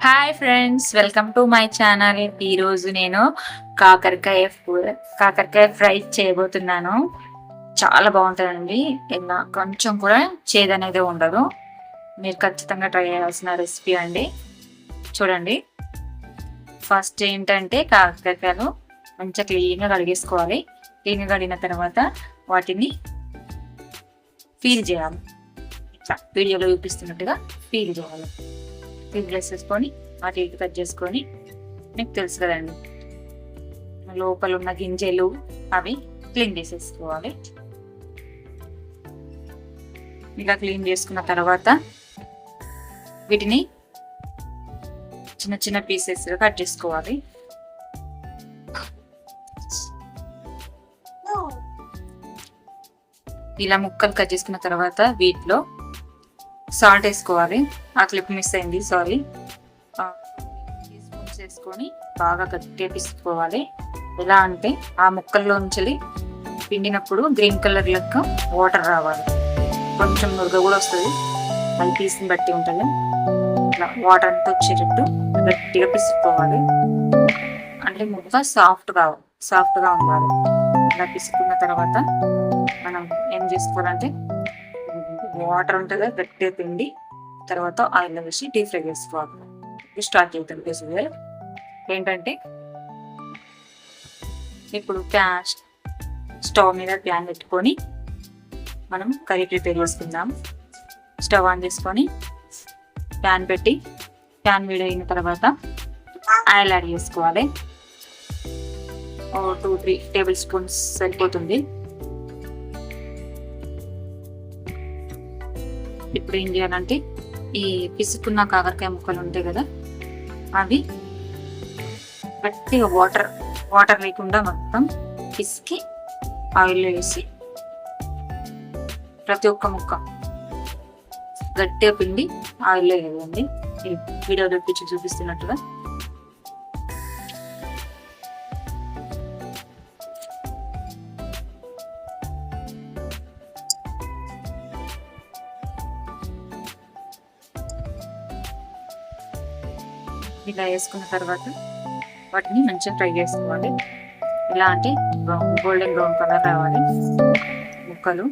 Hi friends, welcome to my channel. ఈరోజు నేను కాకరకాయ ఫ్రై చేయబోతున్నాను. చాలా బాగుంటుందండి. ఇలా కొంచెం కూడా చేదనేది ఉండదు. మీరు ఖచ్చితంగా ట్రై చేయాల్సిన రెసిపీ అండి. చూడండి, ఫస్ట్ ఏంటంటే కాకరకాయలు మంచిగా క్లీన్గా కడిగేసుకోవాలి. క్లీన్గా కడిగిన తర్వాత వాటిని పీల్ చేయాలి. ఇట్లా వీడియోలో చూపిస్తున్నట్టుగా పీల్ చేయాలి. పీల్ చేసేసుకొని వాటి కట్ చేసుకొని, మీకు తెలుసు కదండి లోపల ఉన్న గింజలు అవి క్లీన్ చేసేసుకోవాలి. ఇలా క్లీన్ చేసుకున్న తర్వాత వీటిని చిన్న చిన్న పీసెస్ కట్ చేసుకోవాలి. ఇలా ముక్కలు కట్ చేసుకున్న తర్వాత వీటిలో సాల్ట్ వేసుకోవాలి. ఆ క్లిప్ మిస్ అయింది, సారీ. స్పూన్స్ వేసుకొని బాగా గట్టిగా పిసుకోవాలి. ఎలా అంటే ఆ ముక్కల్లోంచి పిండినప్పుడు గ్రీన్ కలర్ లెక్క వాటర్ రావాలి. కొంచెం నురగ కూడా వస్తుంది, అది పీస్ని బట్టి ఉంటుంది. ఇట్లా వాటర్ అంతా వచ్చేటట్టు గట్టిగా పిసుకోవాలి. అంటే ముక్క సాఫ్ట్గా ఉండాలి. ఇలా పిసుకున్న తర్వాత మనం ఏం చేసుకోవాలంటే వాటర్ ఉంటుంది, గట్టిగా పిండి తర్వాత ఆయిల్ వేసి డీప్ ఫ్రై చేసుకోవాలి. స్టార్ట్ చేద్దాం. బేసిక్గా ఏంటంటే ఇప్పుడు స్టవ్ మీద ప్యాన్ పెట్టుకొని మనం కర్రీ ప్రిపేర్ చేసుకుందాం. స్టవ్ ఆన్ చేసుకొని ప్యాన్ పెట్టి ప్యాన్ వేడైన తర్వాత ఆయిల్ యాడ్ చేసుకోవాలి. 2-3 టేబుల్ స్పూన్స్ సరిపోతుంది. ఇప్పుడు ఏం చేయాలంటే ఈ పిసుకున్న కాకరకాయ ముక్కలు ఉంటాయి కదా, అవి గట్టిగా వాటర్ లేకుండా మొత్తం పిసికి ఆయిల్లో వేసి ప్రతి ఒక్క ముక్క గట్టిగా పిండి ఆయిల్లో వేయండి. వీడియో తెప్పించి చూపిస్తున్నట్టుగా ఇలా వేసుకున్న తర్వాత వాటిని మంచిగా ఫ్రై చేసుకోవాలి. ఎలా అంటే గోల్డెన్ బ్రౌన్ కలర్ రావాలి ముక్కలు.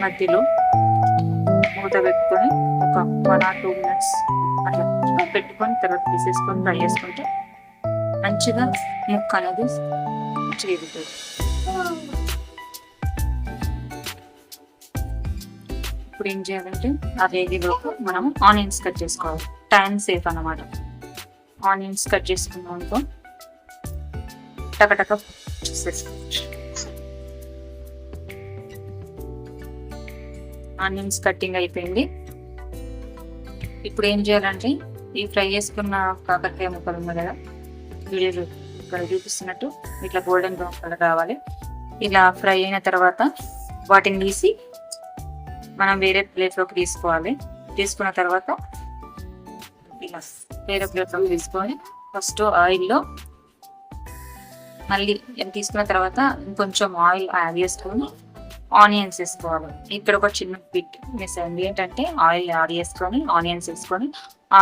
మధ్యలో మూత పెట్టుకొని ఒక 1 or 2 minutes అట్లా పెట్టుకొని తర్వాత తీసేసుకొని ఫ్రై చేసుకుంటే మంచిగా ముక్క అనేది చేరుతుంది. ఇప్పుడు ఏం చేయాలంటే ఆ రేగిలోపు మనం ఆనియన్స్ కట్ చేసుకోవాలి. టైం సేఫ్ అన్నమాట. ఆనియన్స్ కట్ చేసుకున్నాం అనుకో టకటక చేసేసుకోవచ్చు. ఆనియన్స్ కట్టింగ్ అయిపోయింది. ఇప్పుడు ఏం చేయాలంటే ఈ ఫ్రై చేసుకున్న కాకరకాయ ముక్కలు ఉన్నాయి కదా, వీడియో ఇక్కడ చూపిస్తున్నట్టు ఇట్లా గోల్డెన్ బ్రౌన్ కలర్ రావాలి. ఇలా ఫ్రై అయిన తర్వాత వాటిని తీసి మనం వేరే ప్లేట్లోకి తీసుకోవాలి. తీసుకున్న తర్వాత ఇలా వేరే ప్లేట్లోకి తీసుకొని ఫస్ట్ ఆయిల్లో మళ్ళీ తీసుకున్న తర్వాత ఇంకొంచెం ఆయిల్ యాడ్ చేసుకొని ఆనియన్స్ వేసుకోవాలి. ఇక్కడ ఒక చిన్న బిట్ మిస్ అయింది. ఏంటంటే ఆయిల్ యాడ్ చేసుకొని ఆనియన్స్ వేసుకొని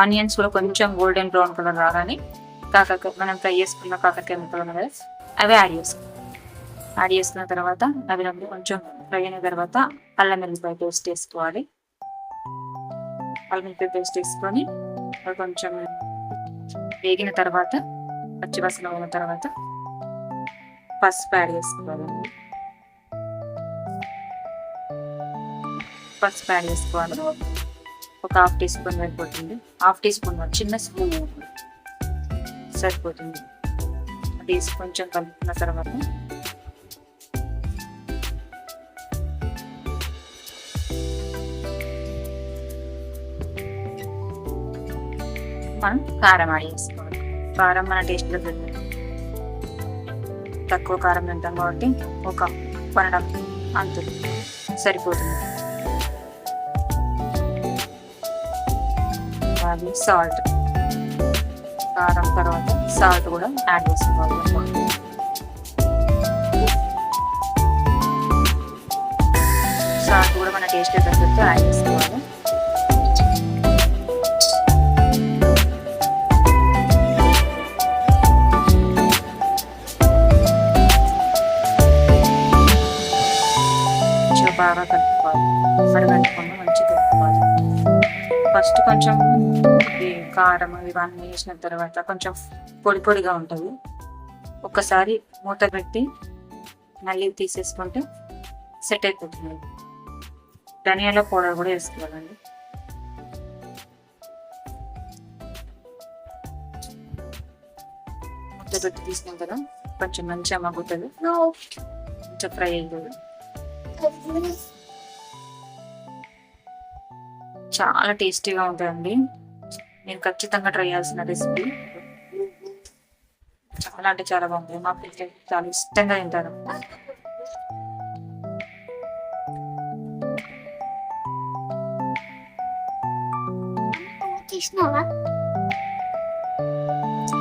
ఆనియన్స్ కూడా కొంచెం గోల్డెన్ బ్రౌన్ కలర్ రాగానే మనం ఫ్రై చేసుకున్న కాకరకాయ ముక్కలు ఉన్నాయి కదా, అవి యాడ్ చేసుకున్న తర్వాత అవి కొంచెం ఫ్రై అయిన తర్వాత అల్లం వెల్లిపాయ పేస్ట్ వేసుకోవాలి. అల్లం వెల్లిపాయ పేస్ట్ వేసుకొని కొంచెం వేగిన తర్వాత పచ్చివాసన ఉన్న తర్వాత పసుపు యాడ్ చేసుకోవాలి. పసుపు యాడ్ చేసుకోవాలి. ఒక 1/2 టీ స్పూన్ సరిపోతుంది. 1/2 టీ స్పూన్ చిన్న స్పూన్ సరిపోతుంది. అది కొంచెం కలుపుకున్న తర్వాత మనం కారం యాడ్ చేసుకోవాలి. కారం మన టేస్ట్లో తక్కువ కారం తింటాం కాబట్టి ఒక 1.5 అంతులు సరిపోతుంది. అది సాల్ట్, కారం తర్వాత సాల్ట్ కూడా యాడ్ చేసుకోవాలి. సాల్ట్ కూడా మన టేస్ట్ తగ్గట్టు యాడ్ చేసుకోవాలి. కలుపుకొని మంచిగా కలుపుకోవాలి. ఫస్ట్ కొంచెం ఈ కారం ఇవన్నీ వేసిన తర్వాత కొంచెం పొడి పొడిగా ఉంటుంది. ఒక్కసారి మూత పెట్టి మళ్ళీ తీసేసుకుంటే సెట్ అయిపోతుంది. ధనియాల పౌడర్ కూడా వేసుకోవాలండి. మూత పెట్టి తీసిన తర్వాత కొంచెం మంచిగా మగ్గుతుంది, కొంచెం ఫ్రై అవుతుంది. చాలా టేస్టీగా ఉంటుందండి. నేను ఖచ్చితంగా ట్రై చేయాల్సిన రెసిపీ. చాలా అంటే చాలా బాగుంటుంది. మా పిల్లలు చాలా ఇష్టంగా తింటారు.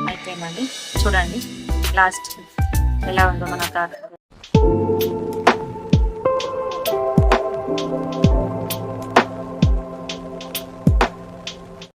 అయిపోయిందండి. చూడండి లాస్ట్ ఎలా ఉందో మన కారం.